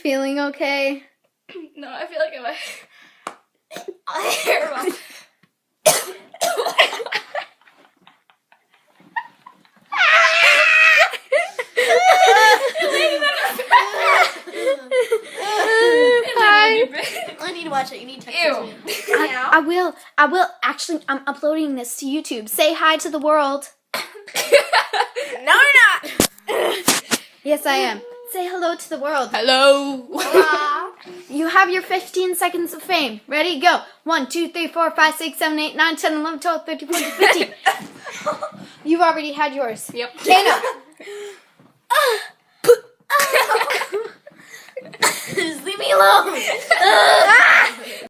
feeling okay? No, I feel like my hair. I need to watch it. You need to text Ew. it to me. I will. Actually, I'm uploading this to YouTube. Say hi to the world. No, you're not. Yes, I am. Say hello to the world. Hello. You have your 15 seconds of fame. Ready? Go. 1, 2, 3, 4, 5, 6, 7, 8, 9, 10, 11, 12, 13, 14, 15. You've already had yours. Yep. Kana. Just leave me alone.